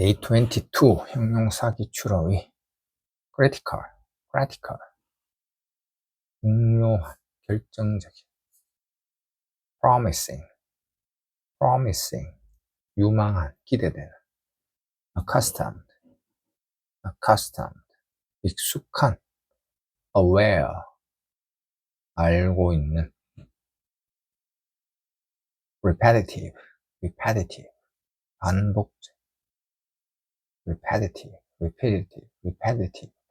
Day 22 형용사 기출어의 critical, 중요한, 결정적인, promising, 유망한, 기대되는, accustomed, 익숙한, aware, 알고 있는, repetitive, 반복적,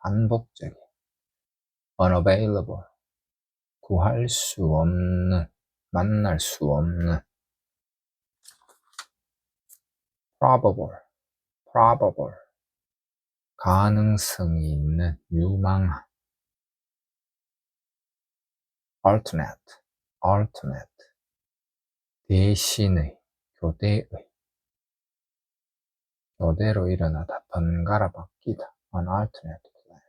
반복적인, unavailable, 구할 수 없는, 만날 수 없는, probable, 가능성이 있는, 유망한, alternate, 대신의, 교대로 일어나다, 번갈아 바뀌다, an alternate plan,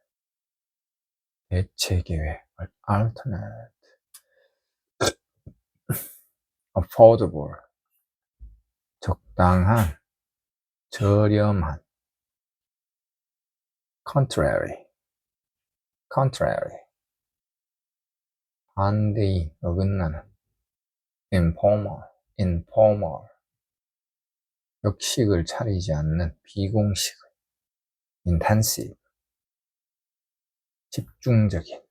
대체 계획, alternate, affordable, 적당한, 저렴한, contrary, 반대인, 어긋나는, informal, 격식을 차리지 않는, 비공식의, intensive, 집중적인,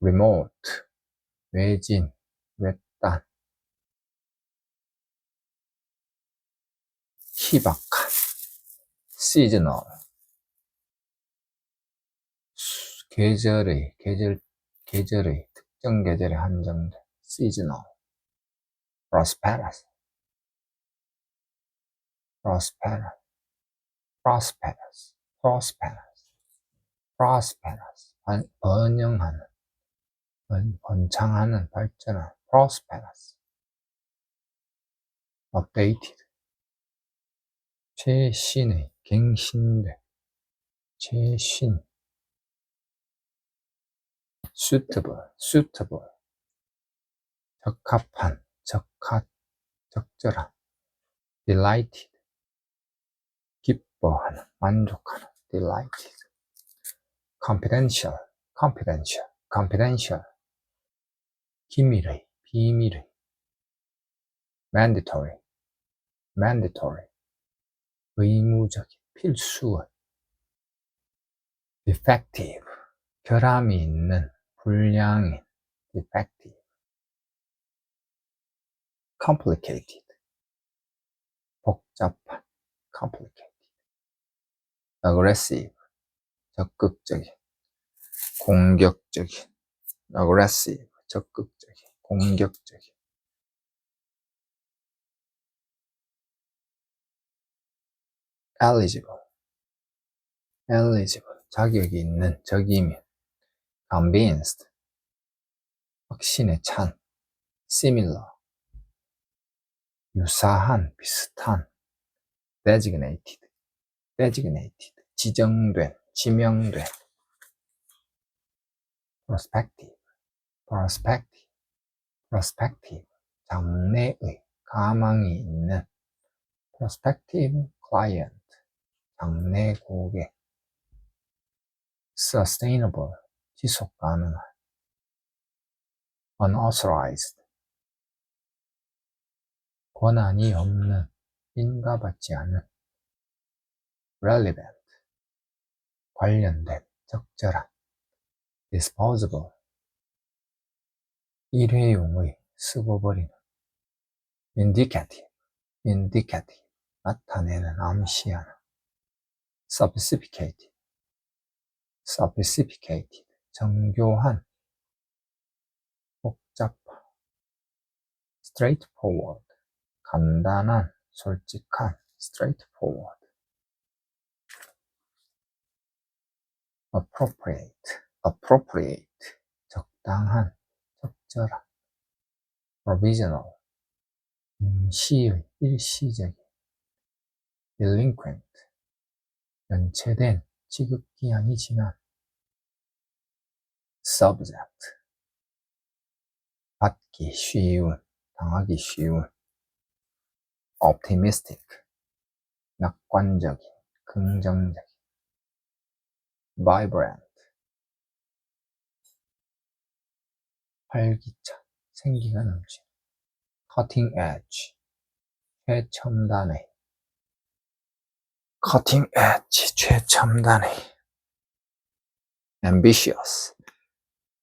remote, 외진, 외딴, 희박한, seasonal, 계절의, 특정 계절에 한정된, seasonal, prosperous, 번영하는, 번창하는, 발전하는, prosperous, updated, 최신의, 갱신된, 최신, suitable, 적합한, 적절한, delighted, 기뻐하는, 만족하는, delighted, confidential, 기밀의, 비밀의, mandatory, 의무적인, 필수의, defective, 결함이 있는, 불량인, defective, complicated, 복잡한, complicated, aggressive, 적극적인, 공격적인, aggressive, 적극적인, 공격적인, eligible, 자격이 있는, 적이면, convinced, 확신에 찬, similar, 유사한, 비슷한, designated, 지정된, 지명된, prospective, 장래의, 가망이 있는, prospective client, 장래 고객, sustainable, 지속 가능한, unauthorized, 권한이 없는, 인가받지 않은, relevant, 관련된, 적절한, disposable, 일회용의, 쓰고 버리는, indicative, 나타내는, 암시하는, sophisticated, 정교한, 복잡한, straightforward, 간단한, 솔직한, straightforward, appropriate, 적당한, 적절한, provisional, 임시의, 일시적인, delinquent, 연체된, 지급기한이 지난, subject, 받기 쉬운, 당하기 쉬운, optimistic, 낙관적인, 긍정적인. vibrant, 활기찬, 생기가 넘치는. cutting edge, 최첨단의. cutting edge, 최첨단의. ambitious,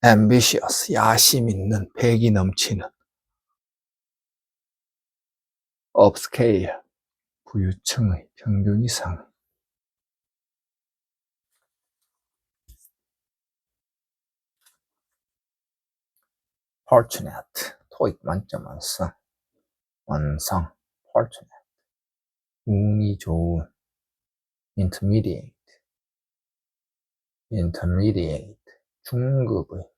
ambitious, 야심 있는, 패기 넘치는. upscale, 부유층의, 평균 이상. fortunate, 토익 만점 완성. 완성, fortunate. 운이 좋은. intermediate, intermediate, 중급의.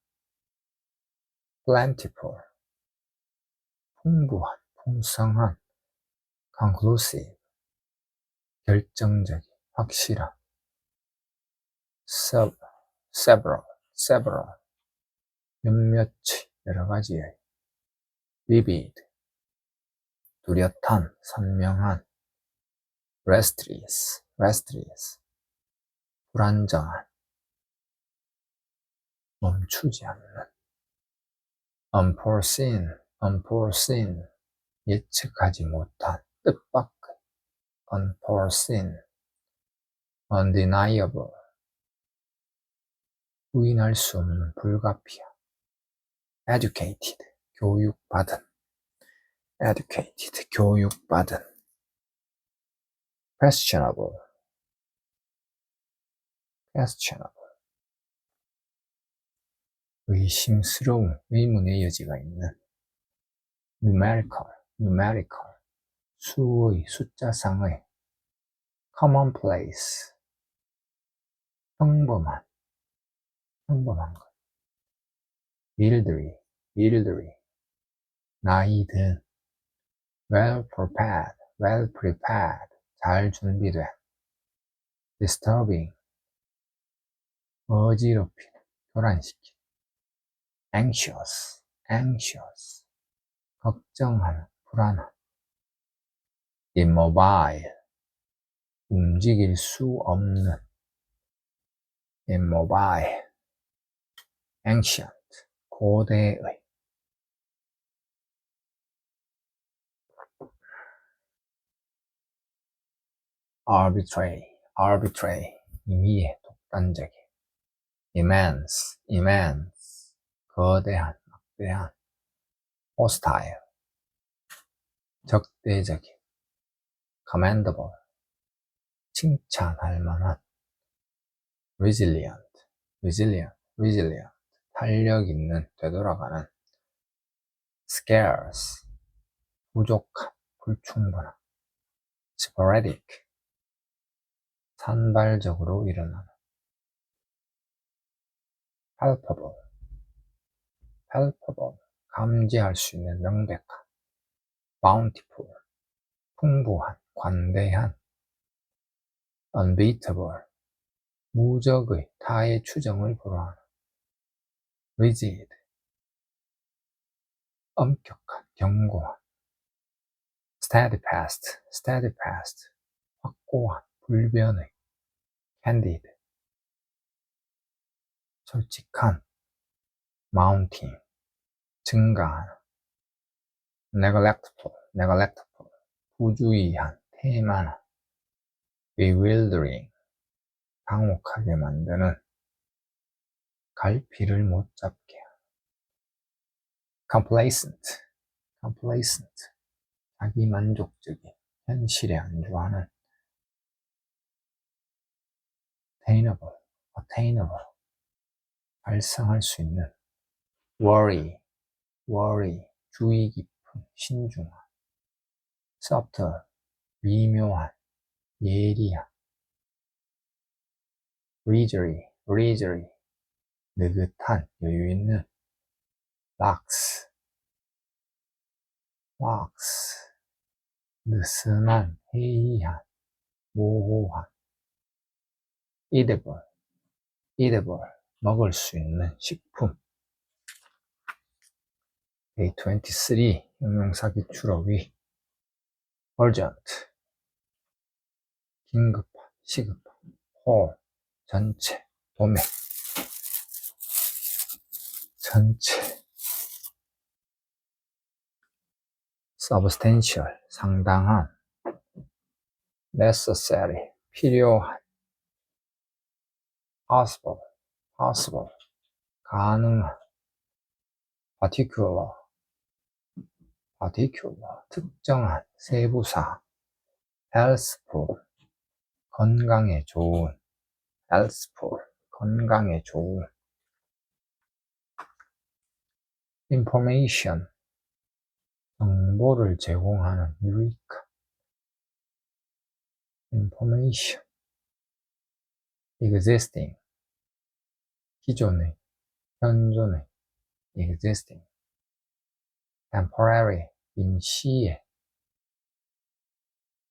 plentiful, 풍부한, 풍성한. conclusive, 결정적인, 확실한. several, several, 몇몇의, 여러가지의. vivid, 뚜렷한, 선명한. restless, restless, 불안정한. 멈추지 않는. unforeseen, unforeseen, 예측하지 못한, 뜻밖의. unforeseen, undeniable, 부인할 수 없는, 불가피한. educated, 교육받은. educated, 교육받은. questionable, questionable, 의심스러운, 의문의 여지가 있는. numerical, numerical, 수의, 숫자상의. commonplace, 평범한, 평범한 것. elderly, elderly, 나이 든. well prepared, well prepared, 잘 준비된. disturbing, 어지럽히는, 교란시키는. anxious, anxious, 걱정하는, 불안한. immobile, 움직일 수 없는. immobile, ancient, 고대의. arbitrary, arbitrary, 임의의, 독단적인. immense, immense, 거대한, 막대한. hostile, 적대적인. commendable, 칭찬할 만한. resilient, resilient, resilient, 탄력 있는, 되돌아가는. scarce, 부족한, 불충분한. sporadic, 산발적으로 일어나는. palpable, palpable, 감지할 수 있는, 명백한. bountiful, 풍부한, 관대한. unbeatable, 무적의, 타의 추정을 불허하는. rigid, 엄격한, 견고한. steadfast, steadfast, 확고한, 불변의. candid, 솔직한. mounting, 증가하는. neglectful, neglectful, 부주의한, 태만한. bewildering, 당혹하게 만드는. 갈피를 못 잡게 하는. complacent, complacent, 자기만족적인, 현실에 안주하는. attainable, attainable, 발상할 수 있는. worry, worry, 주의 깊은, 신중한. subtle, 미묘한, 예리한. leisurely, leisurely, 느긋한, 여유있는. lax, lax, 느슨한, 해이한, 모호한. edible, edible, 먹을 수 있는, 식품. Day 23, 형용사 기출 어휘. urgent, 긴급한, 시급한, whole, 전체, 도매, 전체, substantial, 상당한, necessary, 필요한, possible, possible, 가능한, particular, particular, 특정한, 세부사, healthful, 건강에 좋은, healthful, 건강에 좋은, information, 정보를 제공하는, 유익한, information, existing, 기존의, 현존의, existing, temporary, 임시의,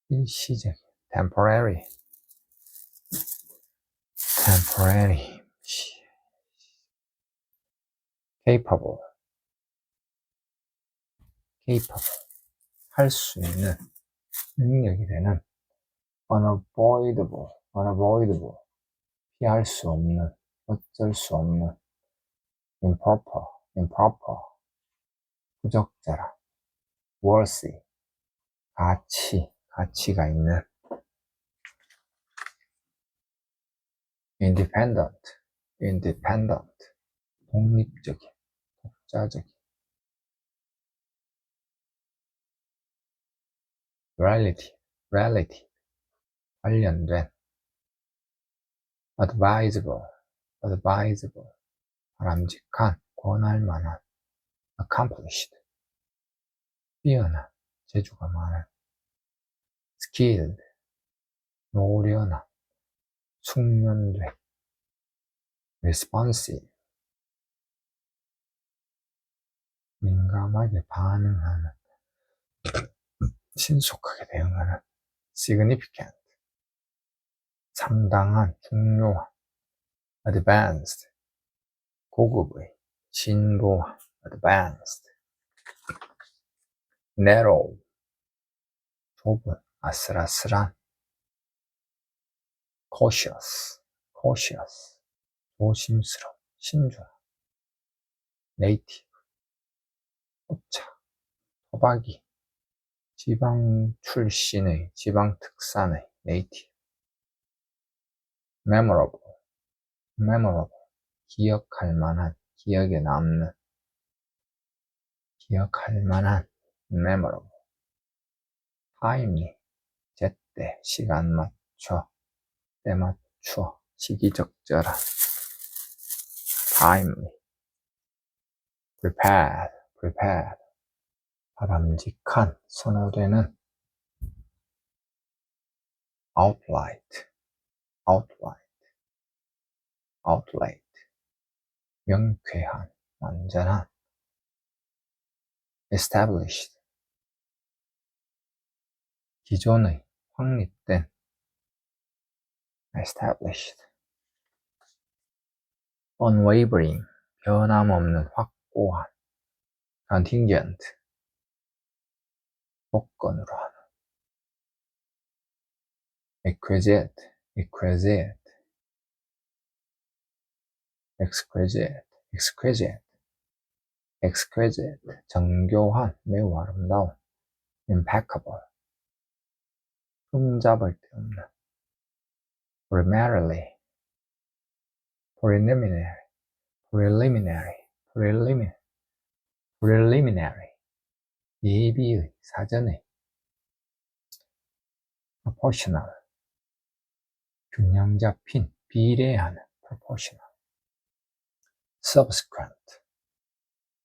일시적, temporary, temporary, capable, capable, 할 수 있는, 능력이 되는, unavoidable, unavoidable, 피할 수 없는, 어쩔 수 없는, improper, improper, 부적절한, worthy, 가치가 있는, independent, independent, 독립적인, 독자적인, relative, relative, 관련된, advisable, advisable, 바람직한, 권할 만한, accomplished, 뛰어난, 재주가 많은, skilled, 노련한, 숙련된, responsive, 민감하게 반응하는, 신속하게 대응하는, significant, 상당한, 중요한, advanced, 고급의, 진보한, advanced, narrow, 좁은, 아슬아슬한, cautious, cautious, 조심스러운, 신중한, native, 토착, 토박이, 지방 출신의, 지방 특산의, native, memorable, memorable, 기억할 만한, 기억에 남는, 기억할 만한, memorable, timely, 제때, 시간 맞춰, 때 맞춰, 시기적절한, timely, prepared, prepared, 바람직한, 선호되는, outlight, outlight, outlet, 명쾌한, 완전한, established, 기존의, 확립된, established, unwavering, 변함없는, 확고한, contingent, 조건으로 하는, exquisite, exquisite, exquisite, exquisite, exquisite, 정교한, 매우 아름다운, impeccable, 흠잡을 데 없는, primarily, preliminary, preliminary, preliminary, preliminary, 예비의, 사전의, proportional, 균형 잡힌, 비례하는, proportional, subsequent,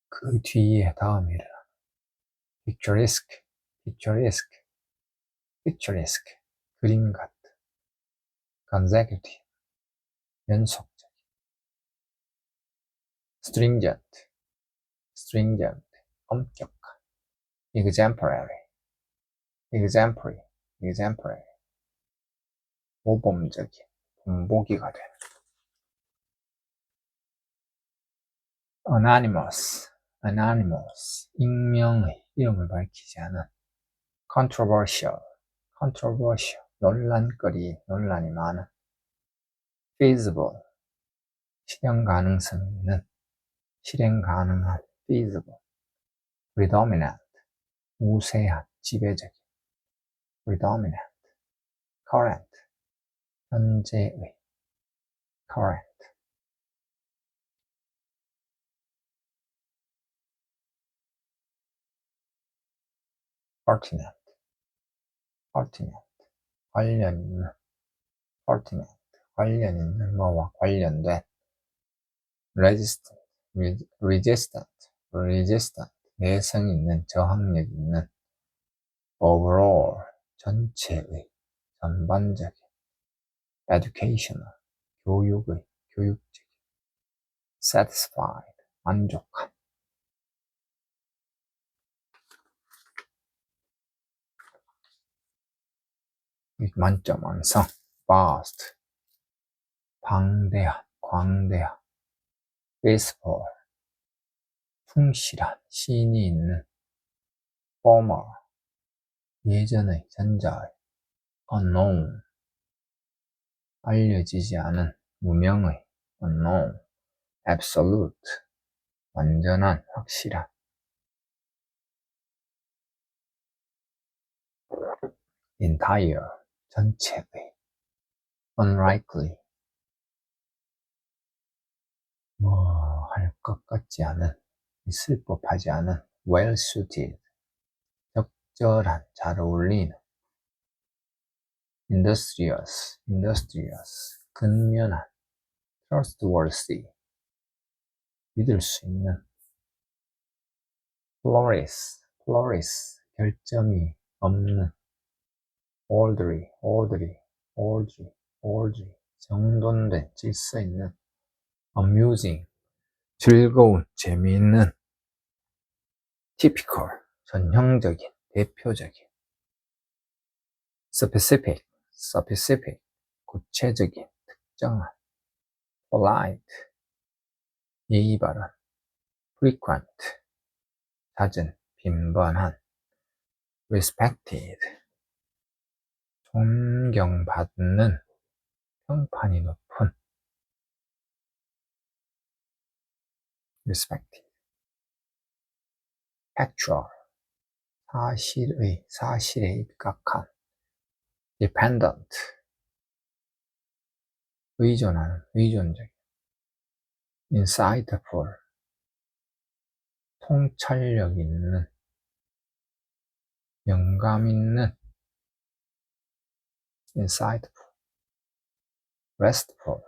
그 뒤에 다음에 일어나는, picturesque, picturesque, picturesque, 그림 같은, consecutive, 연속적, stringent, stringent, 엄격한, exemplary, exemplary, exemplary, 모범적인, 본보기가 되는, anonymous, anonymous, 익명의, 이름을 밝히지 않은, controversial, controversial, 논란이 많은. feasible, 실현 가능성 있는, 실행 가능한. feasible. predominant, 우세한, 지배적인. predominant. current, 현재의. current. pertinent, 관련 있는. pertinent, 관련 있는 뭐와 관련된. resistant, 내성 있는, 저항력 있는. overall, 전체의, 전반적인. educational, 교육적인. satisfied, 만족한. 만점 완성. vast, 방대한, 광대한. peaceful, 충실한, 신이 있는. former, 예전의, 전자의. unknown, 알려지지 않은, 무명의. unknown. absolute, 완전한, 확실한. entire, 전체의. unlikely, 뭐 할 것 같지 않은, 있을 법하지 않은. well suited, 적절한, 잘 어울리는. industrious, 근면한. trustworthy, 믿을 수 있는. flourish, 결점이 없는. orderly, 정돈된, 질서 있는. amusing, 즐거운, 재미있는. typical, 전형적인, 대표적인. specific, 구체적인, 특정한. polite, 예의 바른. frequent, 잦은, 빈번한. respected, 존경받는, 평판이 높은. respected. factual, 사실에 입각한. dependent, 의존적인. insightful, 통찰력 있는. 영감 있는. insightful. restful,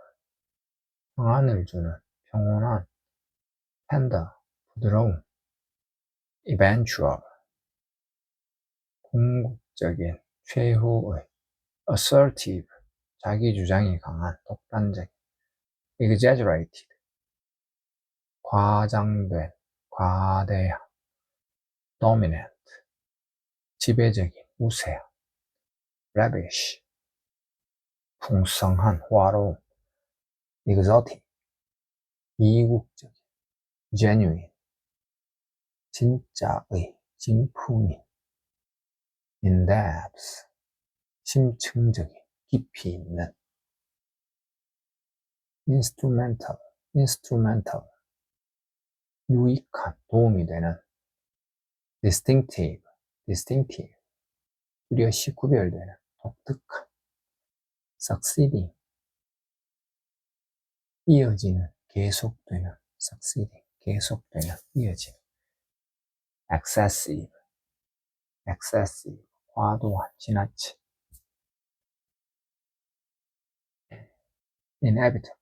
평안을 주는, 평온한. tender, 부드러운. eventual, 궁극적인, 최후의. assertive, 자기 주장이 강한, 독단적인. exaggerated, 과장된, 과대한. dominant, 지배적인, 우세한. lavish, 풍성한, 화로운. exotic, 이국적인. genuine, 진짜의, 진품인. in-depth, 심층적인, 깊이 있는. instrumental, 유익한, 도움이 되는. distinctive, 뚜렷이 구별되는, 독특한. succeeding, 이어지는, 계속되는. 이어지는. excessive, 과도한, 지나친. inevitable,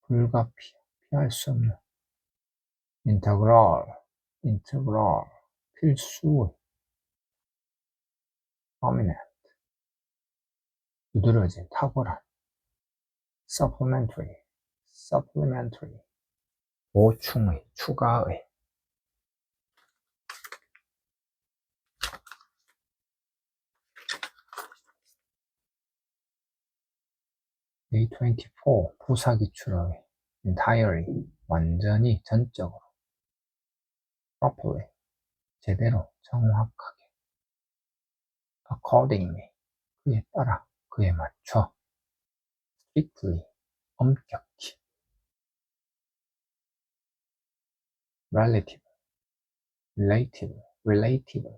불가피한, 피할 수 없는. integral, 필수의. prominent, 두드러진, 탁월한. supplementary, 보충의, 추가의. day 24, 부사기출어의. entirely, 완전히, 전적으로. properly, 제대로, 정확하게. accordingly, 그에 따라, 그에 맞춰. strictly, 엄격히. relative, relative,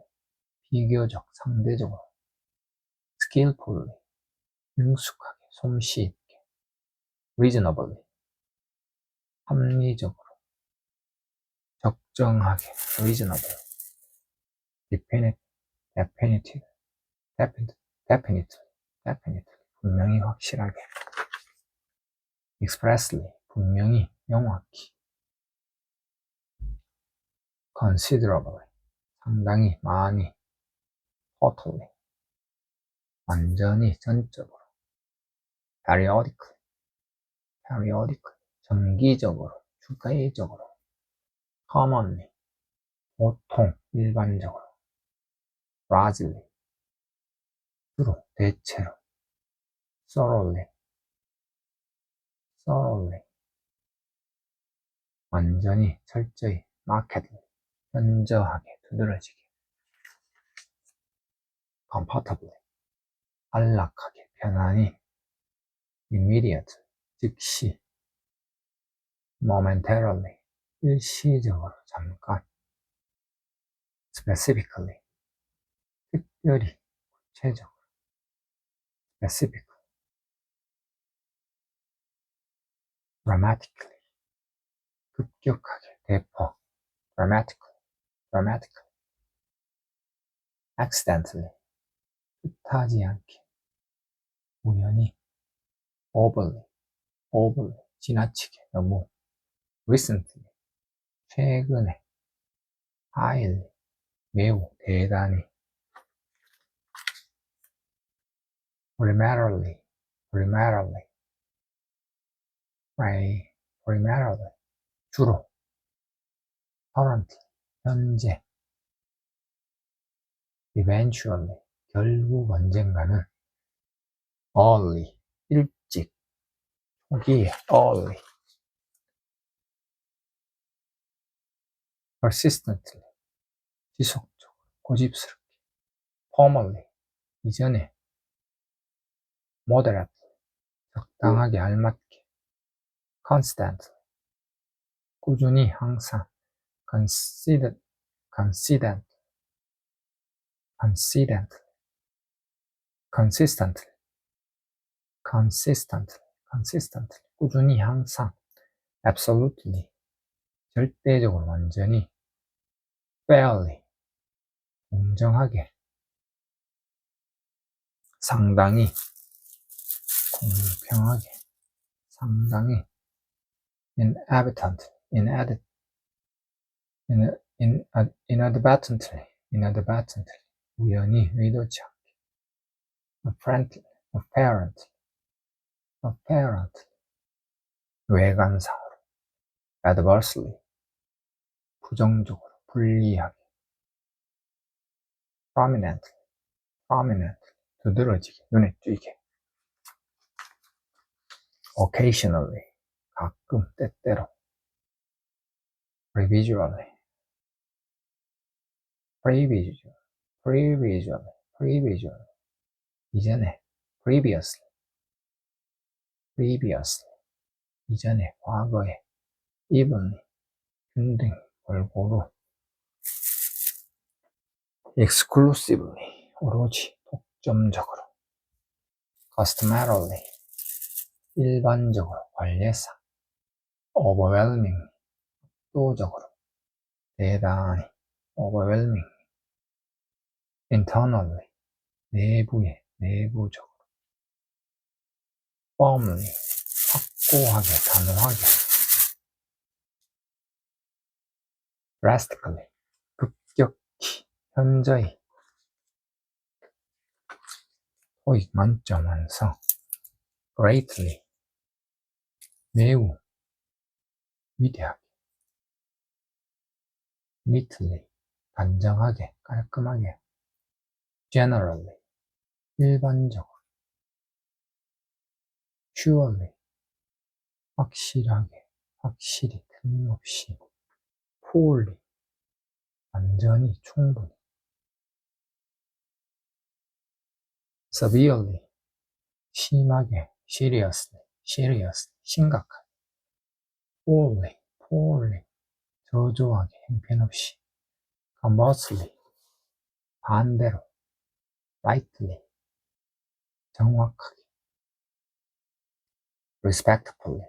비교적, 상대적으로. skillfully, 능숙하게, 솜씨 있게. reasonably, 합리적으로. 적정하게, reasonable. definitive, definitely, 분명히 확실하게. expressly, 분명히 명확히. considerably, 상당히 많이. totally, 완전히 전적으로. periodically, 정기적으로, 주기적으로. commonly, 보통, 일반적으로. largely, 주로, 대체로. thoroughly, 완전히, 철저히. markedly, 현저하게, 두드러지게. comfortably, 안락하게, 편안히. immediate, 즉시. momentarily, 일시적으로, 잠깐. specifically, 특별히, 구체적으로. specific, dramatically, 급격하게, 대폭. dramatically, accidentally, 뜻하지 않게. 우연히. overly, 지나치게, 너무. recently, 최근에. highly, 매우, 대단히. primarily, 주로. currently, 현재. eventually, 결국 언젠가는. early, 일찍. 초기에. early. persistently, 지속적으로, 고집스럽게. formerly, 이전에. moderately, 적당하게, 알맞게. constantly, 꾸준히, 항상. consistently, 꾸준히, 항상. absolutely, 절대적으로, 완전히. fairly, 공정하게. 상당히, 공평하게. 상당히. inadvertently, 우연히, 의도치 않게. apparently, 외관상으로. adversely, 부정적으로, 불리하게. prominently, 두드러지게, 눈에 띄게. occasionally, 가끔, 때때로. previsually, 이전에. previously, 이전에, 과거에. evenly, 균등, 골고루. exclusively, 오로지, 독점적으로. customarily, 일반적으로, 관례상. overwhelming, 압도적으로. 대단히. overwhelming. internally, 내부에, 내부적으로. firmly, 확고하게, 단호하게. drastically, 급격히, 현저히. 토익 만점 완성. greatly, 매우, 위대하게. neatly, 단정하게, 깔끔하게. generally, 일반적으로. surely, 확실하게, 확실히, 틀림없이. fully, 완전히, 충분히. severely, 심하게, seriously, 심각하게, poorly, 저조하게, 형편없이, conversely, 반대로, rightly, 정확하게, respectfully,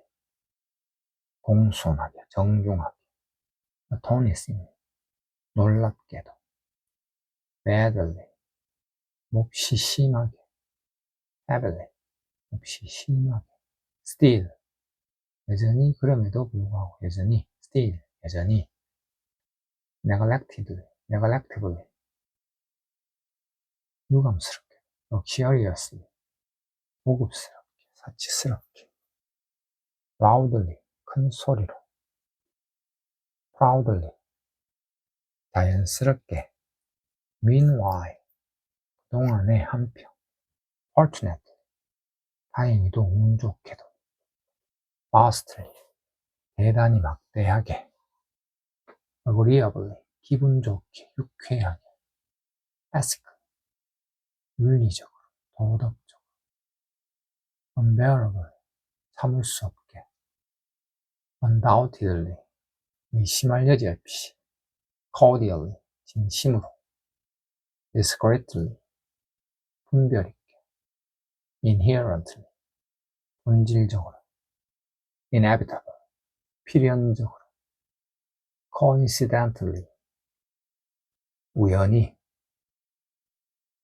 공손하게, 정중하게, astonishingly, 놀랍게도, badly, 몹시 심하게, heavily, 몹시 심하게, still, 여전히 그럼에도 불구하고 여전히, still, 여전히, neglectfully, 유감스럽게, luxuriously, 고급스럽게, 사치스럽게, loudly, 큰 소리로, proudly, 자연스럽게, meanwhile, 그동안의 한평, fortunately, 다행히도 운 좋게도, vastly, 대단히 막대하게, agreeably, 기분 좋게, 유쾌하게, ethically, 윤리적으로, 도덕적으로, unbearable, 참을 수 없게, undoubtedly, 의심할 여지 없이, cordially, 진심으로, discreetly, 분별 있게, inherently, 본질적으로, inevitable, 필연적으로, coincidentally, 우연히,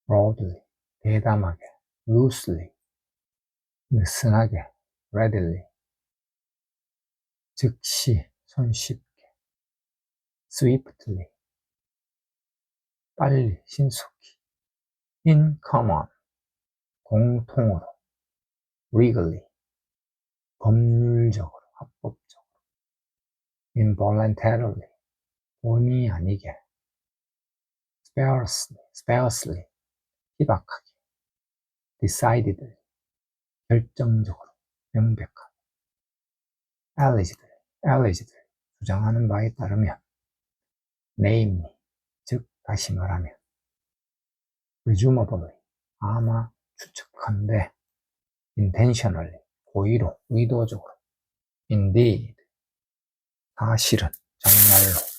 broadly, 대담하게, loosely, 느슨하게, readily, 즉시, 손쉽게, swiftly, 빨리, 신속히, in common, 공통으로, legally, 법률적으로, 합법적으로, involuntarily, 본의 아니게, sparsely, 희박하게, decidedly, 결정적으로, 명백하게, allegedly, 주장하는 바에 따르면, namely, 즉 다시 말하면, presumably, 아마 추측한데, intentionally, 고의로, 의도적으로, indeed, 사실은, 정말로,